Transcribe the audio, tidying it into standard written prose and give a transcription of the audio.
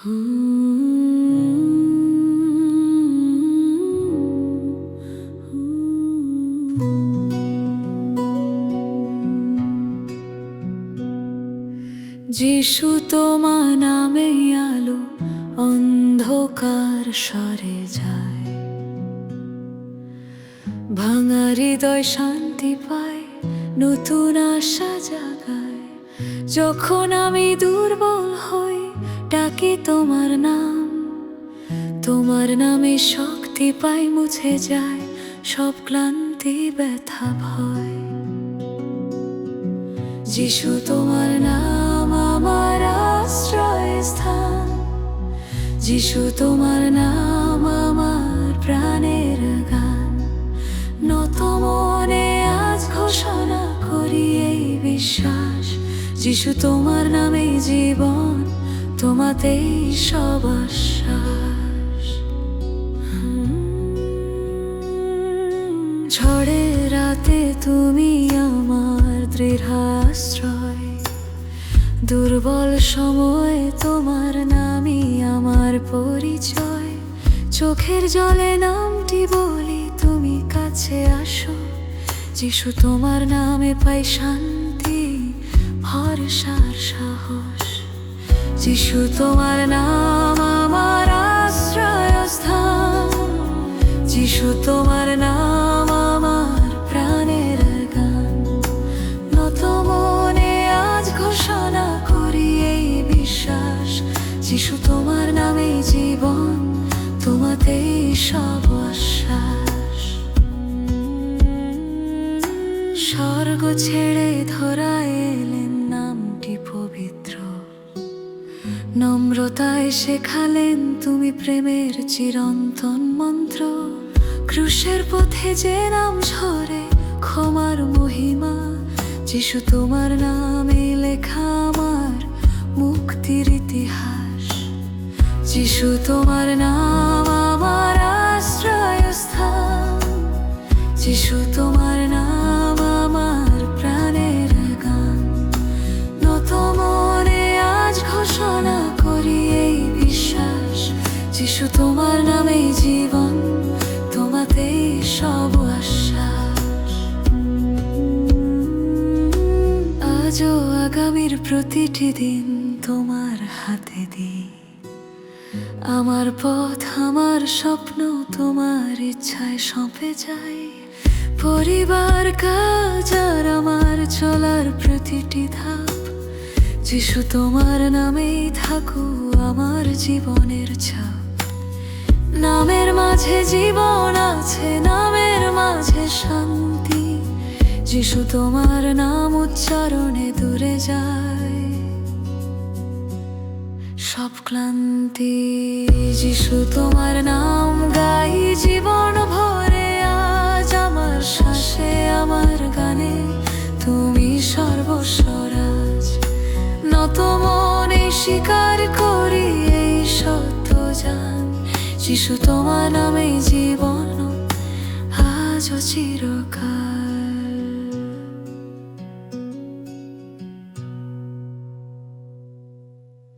যিশু তোমার নামে আলো অন্ধকার সরে যায়, ভাঙা হৃদয় শান্তি পায়, নতুন আশা জাগায়। যখন আমি দুর্বল হই ডাকি তোমার নাম, তোমার নামে শক্তি পাই, মুছে যায় সব ক্লান্তি ব্যথা ভয়। যিশু তোমার নাম আমার আশ্রয়স্থান, যিশু তোমার নাম আমার প্রাণের গান। নত মনে আজ ঘোষণা করি এই বিশ্বাস, যিশু তোমার নামেই জীবন, তোমাতেই সব আশ্বাস। ঝড়ের রাতে তুমি আমার দৃঢ় আশ্রয়, দুর্বল সময়ে তোমার নামই আমার পরিচয়। চোখের জলে নামটি বলি, তুমি কাছে আসো, যিশু তোমার নামে পাই শান্তি, ভরসার সাহস। যিশু তোমার নাম আমার আশ্রয়স্থান, যিশু তোমার নাম আমার প্রাণের গান। নত মনে আজ ঘোষণা করি এই বিশ্বাস, যিশু তোমার নামেই জীবন, তোমাতেই সব আশ্বাস। স্বর্গ ছেড়ে ধরায় এলেন নামটি পবিত্র, নম্রতায় শেখালেন তুমি প্রেমের চিরন্তন মন্ত্র। ক্রুশের পথে যে নাম ঝরে ক্ষমার মহিমা, যিশু তোমার নামে লেখা আমার মুক্তির ইতিহাস। যিশু তোমার নাম আমার আশ্রয়স্থান, যিশু তোমার নাম আমার প্রাণের গান। নত মনে আজ ঘোষণা করি এই বিশ্বাস, যিশু তোমার নামেই জীবন, তোমাতেই সব আশ্বাস। আজও আগামীর প্রতিটি দিন তোমার হাতে দিই, আমার পথ আমার স্বপ্ন তোমার ইচ্ছায় সঁপে যাই। পরিবার কাজ আর আমার চলার প্রতিটি ধাপ, যিশু তোমার নামেই থাকু আমার জীবনের ছাপ। নামের মাঝে জীবন আছে, নামের মাঝে শান্তি, যিশু তোমার নাম উচ্চারণে দূরে যায় সব ক্লান্তি। যিশু তোমার নাম গাই জীবন ভরে, আজ আমার শ্বাসে আমার গানে তুমি সর্বস্বরাজ। নত মনে স্বীকার করি এই সত্য জান, যিশু তোমার নামেই জীবন, আজও চিরকাল।